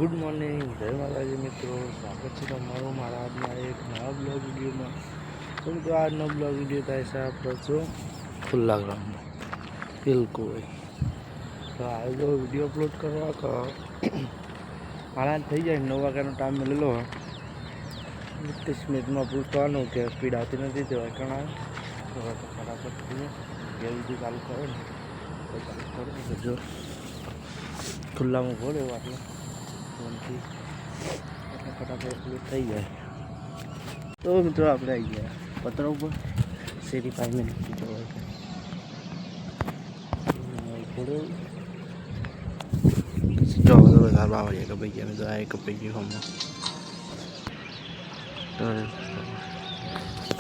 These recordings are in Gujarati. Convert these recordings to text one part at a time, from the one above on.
ગુડ મોર્નિંગ, જય માતાજી મિત્રો. સ્વાગત છે તમારું મારા આજના એક નવા બ્લોગ વિડીયોમાં. તો મિત્રો આજનો બ્લોગ વિડીયો થાય છે આપણે જો ખુલ્લા ગ્રાઉન્ડમાં બિલકુલ. તો આ જો વિડીયો અપલોડ કરવા મારા થઈ જાય 9 વાગ્યાનો ટાઈમ મળેલો 30 મિનિટમાં અપલોડ કરવાનું કે સ્પીડ આવતી નથી તે કારણ તો ફટાફટ થઈને જે વિડીયો ચાલુ કરો ને તો ચાલુ કરો તો જો ખુલ્લામાં ભોળે આટલું ફોનથી એટલે ફટાફટ અપલોડ થઈ જાય. તો મિત્રો આપણે આવી ગયા પત્ર ઉપર શેરી 5 મિનિટથી જવાય થોડું જો ઘર બાવળીએ કપાઈ ગયા તો આ કપાઈ ગયું હમણાં તો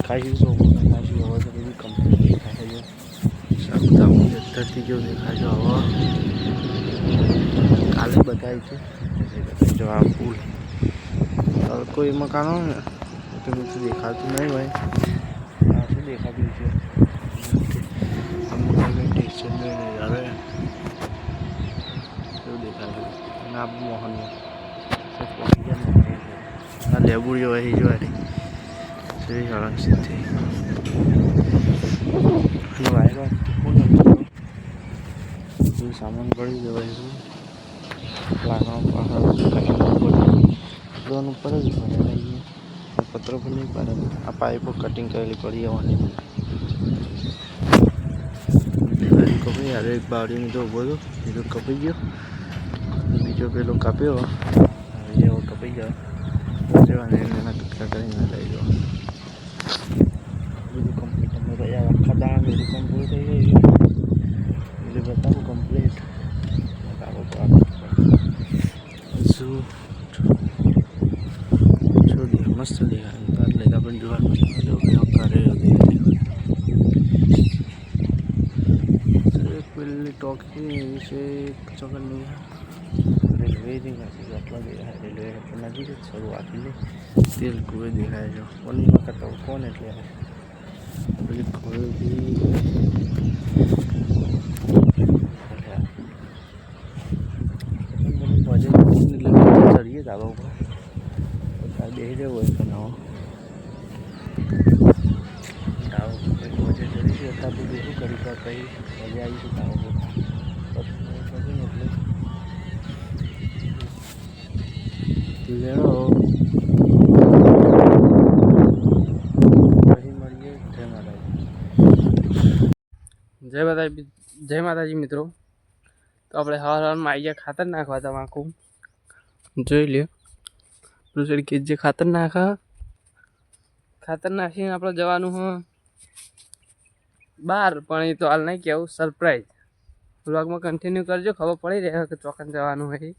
ખાસી ખાસી હવા તો બધી કમ્પ્લીટ દેખાય છે. સાબુતામાં અત્યારથી જો દેખાય છે હવા કાલે બતાવી છે જો આ પુલ કોઈ મકાનો ને તો બધું દેખાતું નહીં ભાઈ. આ શું દેખાતું છે અમુક સ્ટેશન નજારો એવું દેખાય અને આ મોહનનું આ લેબુ જોવાય જોવાય શ્રી સાળંગ સિદ્ધિ વાયરો સામાન પડી જવાય છે લાકડા ઉપર જ પત્રો પણ નહીં પડે. આ પાઇપો કટિંગ કરેલી પડી જવાની કપાઈ યાર. એક બાવડીની તો ઉભો હતો બીજો કપાઈ ગયો, બીજો પેલો કાપ્યો એવો કપાઈ ગયો જવાને એના કટકા કરીને લઈ ગયો. બધું કમ્પ્લીટ અમે રહ્યા આખા દાણા બધું કમ્પ્લીટ થઈ ગયું એટલે બતાવું કમ્પ્લીટ મસ્ત દેખાય લેતા પણ જોવા પેલી ટોકી વિશે ચોકની રેલવેની નથી આટલા દેખાય. રેલવે નજીક જ શરૂઆતથી તેલ કુએ દેખાય છે ઓની વખત કોણ એટલે પેલી ખોળથી ચડીએ ધાબા ઉપર બેસી જવું હોય તો નવો ધાબા ઉપર મજા ચડીશું અત્યારે બધું શું કરી તો કંઈ મજા આવીશું ધાબા ઉપર એટલે લેણો પછી મળીએ. જય માતાજી મિત્રો. તો આપણે હવારમાં આવી ગયા ખાતર નાખવા તમાકું જોઈ લ્યો. પેલું કે જે ખાતર નાખીને આપણે જવાનું હ બહાર, પણ એ તો હાલ નહીં કેવું સરપ્રાઈઝ વ્લોગમાં કન્ટિન્યુ કરજો, ખબર પડી રહે કે ચોકન જવાનું હોય.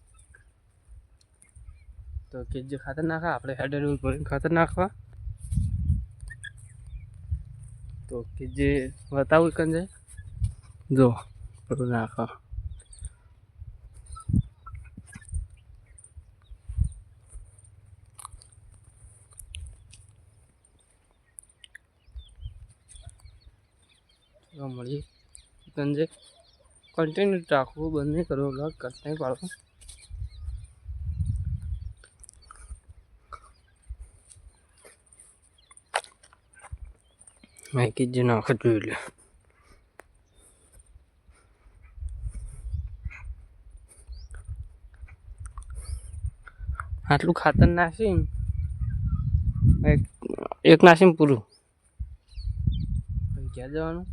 તો કે જે ખાતર નાખા આપણે હેડર ઉપર ખાતર નાખવા તો કે જે બતાવું કન જાય જો બધું નાખવા મળીએ કંજે કન્ટિન્યુ રાખવું, બંધ નહીં કરવું, બ્લોગ કટ નહીં પાડવું. માઇકી જે નાખ જોઈ લે. આટલું ખાતર નાખી એક નાખીને પૂરું ક્યાં જવાનું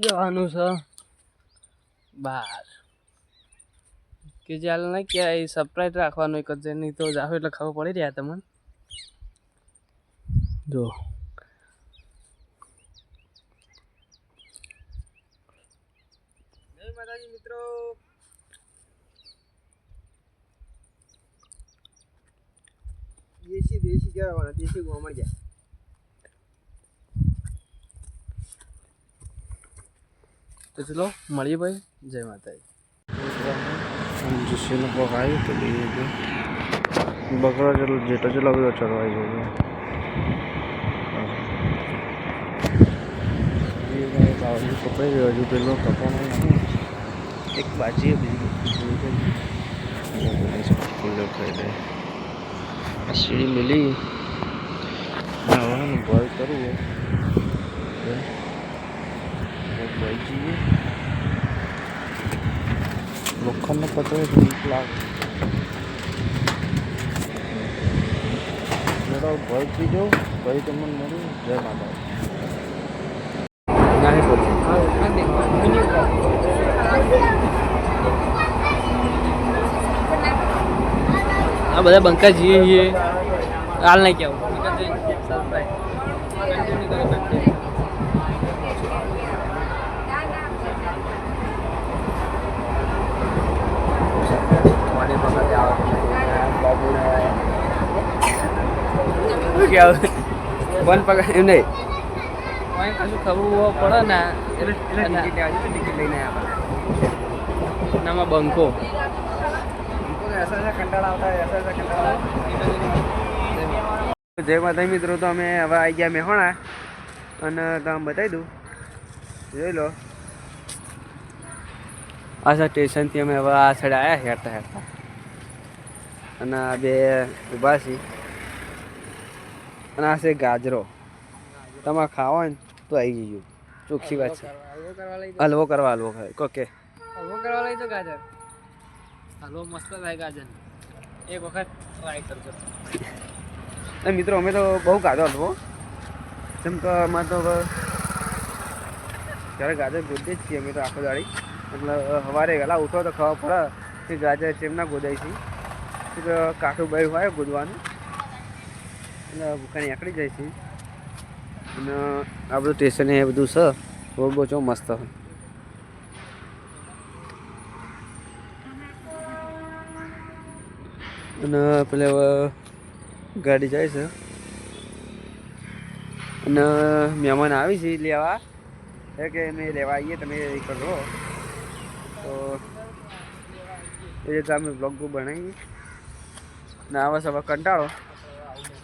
જવાનું છે બહાર કે ચાલ નહીં કે સરપ્રાઈઝ રાખવાનું એક જ નહીં તો જાવ એટલે ખબર પડી રહ્યા તમને જો. જય માતાજી મિત્રો. દેશી કહેવાના દેશી ગોવા મળી જાય. તો ચલો મળીએ ભાઈ. જય માતાજી. જુસ્સીનો પગ આવ્યો તો બકરા જેટલો ચલો બધો ચડવાઈ ગયો. બાવળી કપાઈ ગયો હજુ પેલો કપામાં એક ભાજી બીજી ખાઈ લે સીડી મિલી નાવાનું બોલ કરવું ભાઈ જઈએ લોખંડનો પતરો વીક લાગે ભય થઈ જાઉં ભાઈ તમને મળ્યું જય માતા આ બધા બંકા જઈએ છીએ હાલ નહીં કેવું વન પગાર એમ નહીં કશું ખબર પડે ને ટિકિટ લઈને આવ્યા નામાં બંકો જય માતા મિત્રો તો અમે હવે આવી ગયા મેહોણા અને તમે બતાવી દઉં જોઈ લો આ સ્ટેશનથી અમે હવે આ સાઈડ આવ્યા હેરતા હેરતા અને આ બે ઊભા છીએ અને આ છે ગાજરો તમારે ખાવો ને તો આવી જજો ચોખ્ખી વાત છે હલવો કરવા ઓકે હલવો કરવા લઈ તો ગાજર હલવો મસ્ત થાય ગાજર એક વખત ટ્રાય કરજો મિત્રો અમે તો બહુ ગાજર હલવો જેમ કે અમારે તો ત્યારે ગાજર ગોદે જ છીએ અમે તો આખો દાડી એટલે સવારે વહેલા ઉઠો તો ખબર પડે કે ગાજર ચેમ ના ગોદાય છે કાઠું બાઈ હોય ગોદવાનું એટલે ભૂખાની આકડી જાય છે અને આ બધું સ્ટેશન એ બધું છે રોડ બહુ ચો મસ્ત હોય અને પેલે ગાડી જાય છે અને મહેમાન આવી છે લેવા કે અમે લેવા આવીએ તમે એ કરો તો એ રીતે અમે બ્લોગ બનાવીએ ને આવા સવા કંટાળો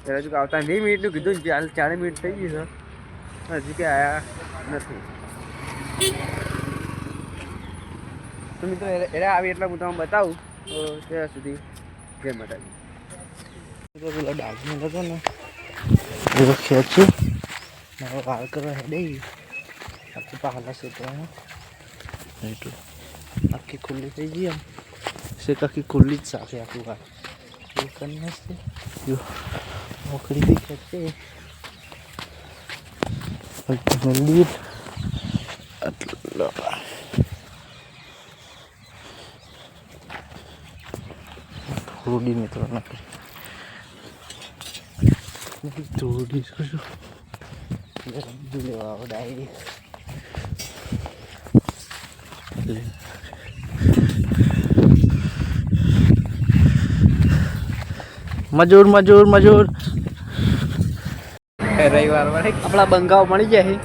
ત્યારે હજુ આવતા 2 મિનિટનું કીધું ને હાલ 40 મિનિટ થઈ ગઈ છે હજુ કે આવ્યા નથી તો મિત્રો એટલે આવી એટલે હું તમને બતાવું તો ત્યાં સુધી જય માતાજી પેલા ડાકનો હતો ને એવો ખેંચી મારો વાર કરવા હેડે આખી પાલા ક્ષેત્રમાં એટલું આખી ખુલ્લી થઈ ગઈ આમ શેક આખી ખુલ્લી જ સાખી આખું વાર એ કરી નાખશે જો નોકરી બી ખેંચે મંદિર આટલું થોડી મિત્રો નકરી થોડી શું લેવા આવો ડાયરી મજૂર મજૂર મજૂર રવિવાર વાળે આપણા બંગાઓ મળી જાય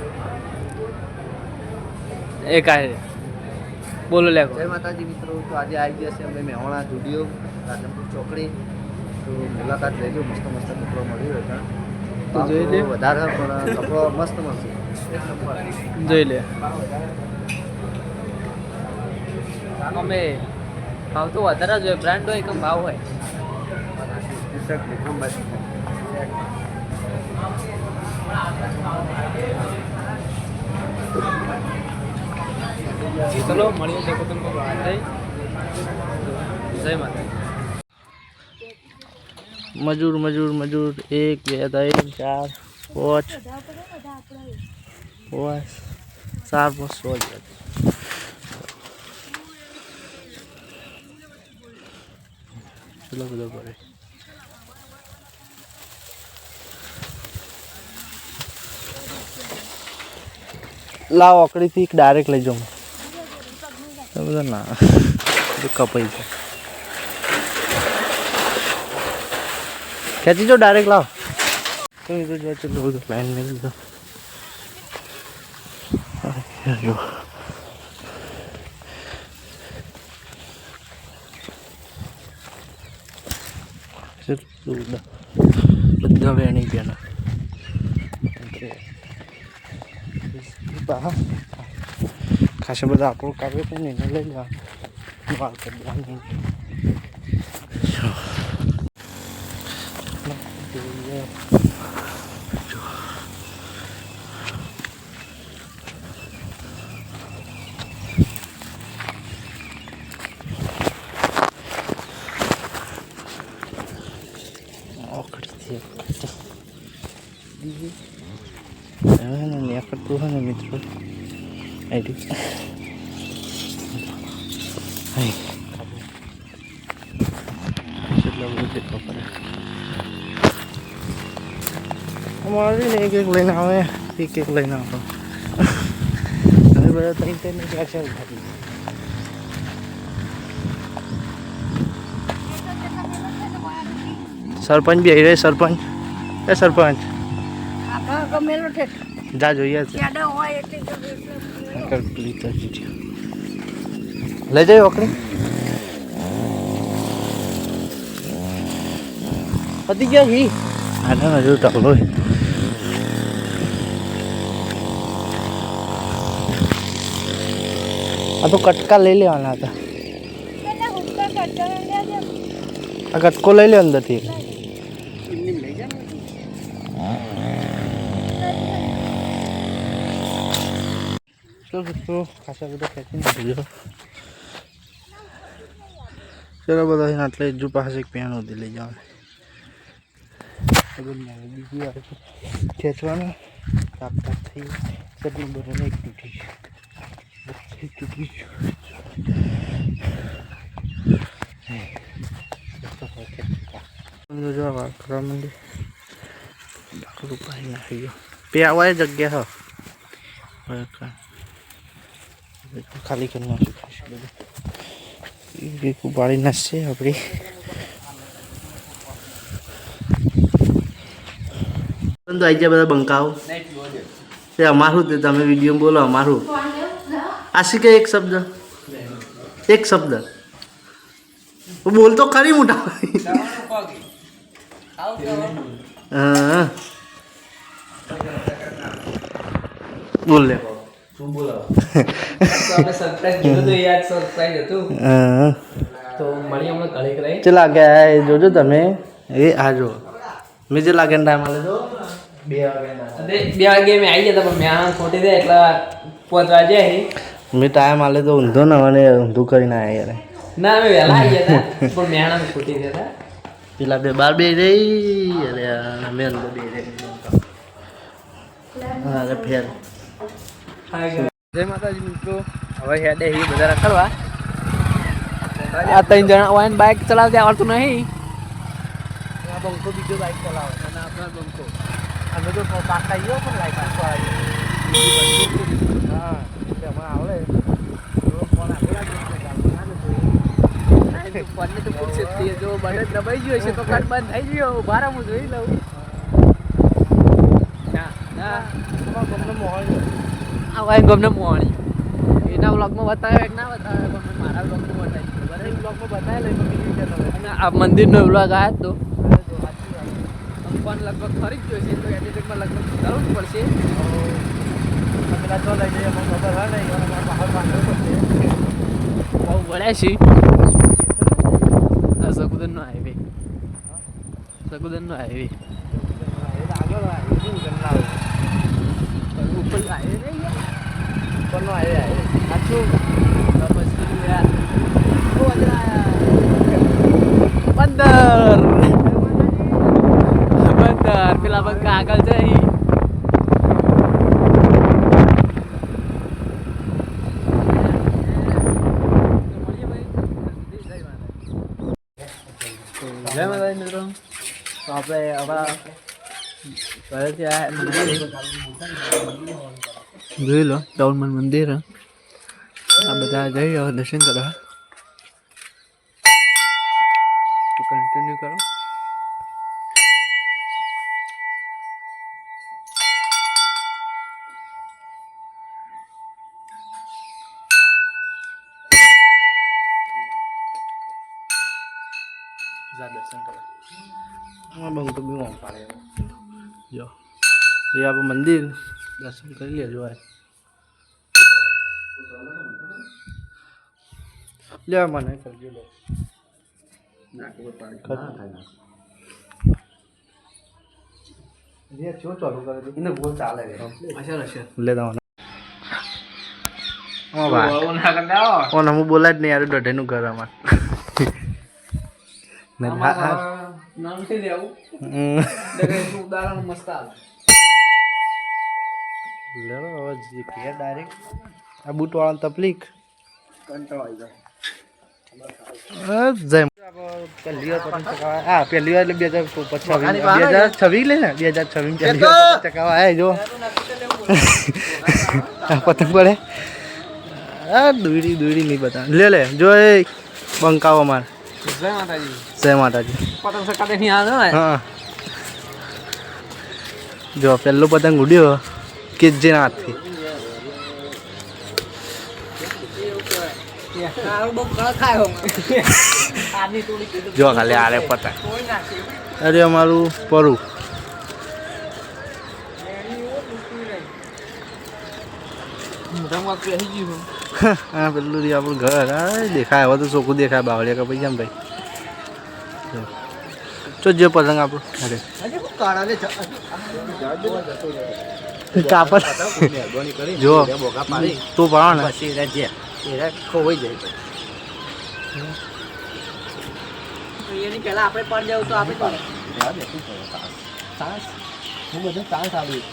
એ કાંઈ બોલો લે જય માતાજી મિત્રો તો આજે આવી ગયા છે અમે મેહોણા સ્ટુડિયો રાધનપુર ચોકડી તો મુલાકાત લેજો મસ્ત મસ્ત કપડો મળી રહ્યો તો જોઈ લે વધારે પણ કપડો મસ્ત મળશે જોઈ લે અમે ભાવ તો વધારે જોઈએ બ્રાન્ડ હોય કે ભાવ હોય ચલો મળીએ જય માતા મજૂર મજૂર મજૂર 1 2 3 4 5 4 5 6 ચલો બધો કરે લાવ ઓકડીથી ડાયરેક્ટ લઈ જાઉં બધા ના કપાઈ છે ખેંચી જો ડાયરેક્ટ લાવ તો એ તો જો ચલો બધું લાઈન મેં લીધો જો બધા વેણી ગયા ખાસા બધા આપણું કાવ્ય છે ને એને લઈ લેવા વાલ કરી દેવાની. કરતું હોય ને મિત્રો આઈડી કેટલા બધું કેટલો પડે અમારે ને એક લઈને આવે એક લઈને આવે હવે બધા ત્રણ ત્રણ ક્યાં છે સરપંચ બી આવી રહે સરપંચ એ સરપંચ જા જોઈએ લઈ જાય ઓકડી પતી ગયા ઘી આના હજુ ટકલો આ તો કટકા લઈ લેવાના હતા આ કટકો લઈ લે અંદરથી ખાસા બધા ખેંચી નાખજો ચલો બધા આટલે હજુ પાસે એક પેન સુધી લઈ જવાનું બીજી વાર ખેંચવાનું તાપ તાપ થઈ ચટણી બરોબર એક તૂટી જો વાર કરવા માંડી રૂપાઈ નાખી ગયો પે આવા જગ્યા હો ખાલી કરી નાખ્યું બધું પાડી નાખશે આપણી આવી જાય બધા બંકાઓ તે અમારું તે તમે વિડીયો બોલો અમારું આશી કે એક શબ્દ બોલતો ખરી મોટા હા બોલ લે ચલા ગયા જોજો તમે એ આ જો મેં જે લાગે ટાઈમ આલે તો 2 વાગે મેં આવી જતા પણ મેં ખોટી દે એટલે 5 વાગે મેં ટાઈમ આલે તો ઊંધો ને અને ઊંધું કરીને આવ્યા યાર ના મેં વહેલા આવી જતા પણ મેં ખોટી દેતા પેલા બે બાર બે રહી અરે મેં અંદર બે રહી અરે ફેર જય માતાજી મિત્રો હવે હેડે એ બધા રખડવા આ 3 જણા હોય ને બાઇક ચલાવતા આવડતું નહીં આ બંકો બીજો બાઇક ચલાવે અને આપણા બંકો અમે તો પાકા ગયો પણ લાઈક હા એમાં આવડે ફોન ફોનને તો પૂછે જો બને દબાઈ ગયો છે તો કાટ બંધ થઈ ગયો બારા હું જોઈ લઉં ગમને મોહણી એના બ્લોગમાં બતાવે કે ના બતાવે પણ મારા બ્લોગમાં બતાવી બરાબર બ્લોગમાં બતાવે અને આ મંદિરનો બ્લોગ આવ્યો તો ફોન લગભગ ફરી જ ગયો છે તો એડિટિંગમાં લગભગ કરવું જ પડશે પેલા તો લઈ જઈએ ખબર હોય નહીં બહુ વળ્યા છે આ સગુદનનો હાઈવે આગળ ઉપર હાઈવે ઉપરનો હાઈવે સાચું બંદર પેલા બંકા આગળ જઈ જય માતાજી મિત્રો તો આપણે હવે ઘરેથી જોઈ લો ટાઉનમાં મંદિર આ બધા જઈ રહ્યો દર્શન કરવા તો કન્ટિન્યુ કરો દર્શન કરો હા બંકો બી મોં પાડે જો એ આપણું મંદિર દર્શન કરી લેજો લે મને કરજો લે ના ખબર પાડી ये क्यों चालू कर दी એને બહુ ચાલે છે ले दो ना ओ भाई ओ ना હું બોલા જ નહીં યાર દઢે નું ઘર અમાર ને નામ થી લેવું ઉદાહરણ મસ્ત આવે ले लो હવે જે કે ડાયરેક્ટ આ બૂટ વાળા તકલીફ કંટાળો આવી જાય જય પહેલી વાર પતંગ ચકાવા હા પહેલી વાર એટલે 2026 લે ને 2026 પહેલી વાર પતંગ ચકાવા આય જો પતંગ પડે આ દોડી નહીં બતા લે જો એ બંકાવો માર જય માતાજી પતંગ સકાતે નહીં આવે ને હા જો પહેલો પતંગ ઉડ્યો કે જે હાથથી જો ખાલી આરે પતંગ અરે અમારું પરું હા પેલું રહ્યું આપણું ઘર હા દેખાય હવે તો ચોખ્ખું દેખાય બાવળિયા કે પૈસા ભાઈ તો જે પતંગ આપણું અરે કાપડ જો તું પાડો ને ખોવાઈ જાય એની પહેલા આપણે પડ જવું તો આપણે હું બધું ચાન્સ આવી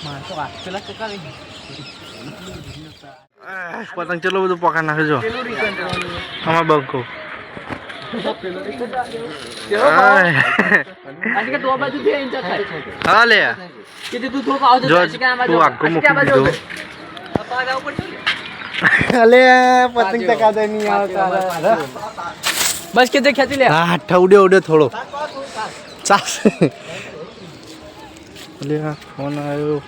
માણસો વાત પેલા કકા લઈ પતંગ ચલો બધું પકા નાખે જો આમાં બંકો આજે કે તો બાજુ થી ઇંચ થાય હા લે કે તું થોડું આવજો જો કે આ બાજુ તું આખું મૂકી દીધો અપા જાવ પડશે અલે પતંગ ચકાતે નહીં આવતા બસ કે તે ખેતી લે હા ઉડ્યો થોડો ચાસ અલે આ ફોન આવ્યો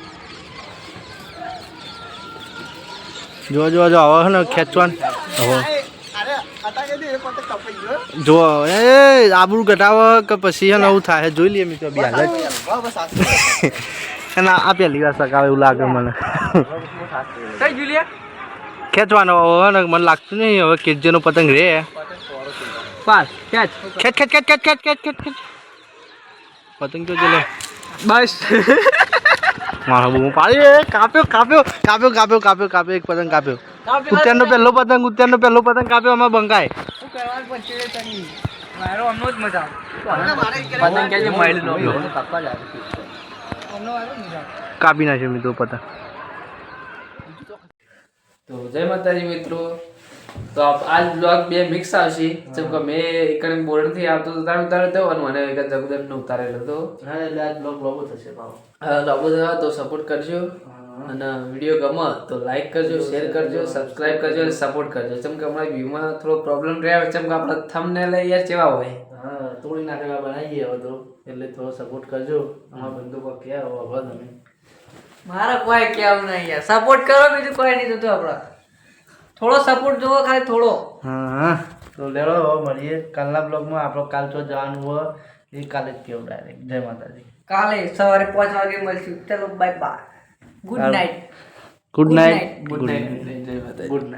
જો આવો ને ખેંચવાનું હવે જો એ આબરૂ ઘટાવો કે પછી એને એવું થાય જોઈ લઈએ મિત્રો બી હાલ અને આ પહેલી વાર સકાવે એવું લાગે મને કઈ જુલિયા ખેંચવાનો હવે ને મને લાગતું નહીં હવે કેજેનો પતંગ રે પાસ ખેંચ ખેંચ પતંગ તો ચલો બસ મારો બહુ પાડી કાપ્યો એક પતંગ કાપ્યો ઉત્તરનો પહેલો પતંગ કાપ્યો આમાં બંકાય મારો અમનો જ મજા પતંગ કે જે માઈલ નો કાપી નાખ્યો મિત્રો પતંગ તો જય માતાજી મિત્રો તો આજ બ્લોગ બે મિક્સ આવશે જેમ કે મેં એકને બોર્ડ થી આવતો તો તાર ઉતાર્યો હતો અને મને એક જગદન નો ઉતારેલો હતો હા એટલે આજ બ્લોગ થશે ભાવ લોગો થયો તો સપોર્ટ કરજો અને વિડીયો ગમે તો લાઈક કરજો શેર કરજો સબસ્ક્રાઇબ કરજો અને સપોર્ટ કરજો જેમ કે હમણાં વ્યૂમાં થોડો પ્રોબ્લેમ રહ્યા જેમ કે આપણા થંબનેલ યાર કેવા હોય હા તોડી નાખેલા બનાવીએ હવે તો એટલે થોડો સપોર્ટ કરજો અમારા બંદૂકો ક્યાં હવે તમે મારા કોઈ કેવું નહીં યાર સપોર્ટ કરો બીજું કોઈ નહીં થતું આપણા થોડો સપોર્ટ જોવો ખાલી થોડો હા તો લેડો હવે મળીએ કાલના બ્લોગમાં આપણો કાલ તો જવાનું હોય એ કાલે જ કેવું ડાયરેક્ટ જય માતાજી કાલે સવારે 5 વાગે મળશું ચલો bye bye good night good night જય માતાજી.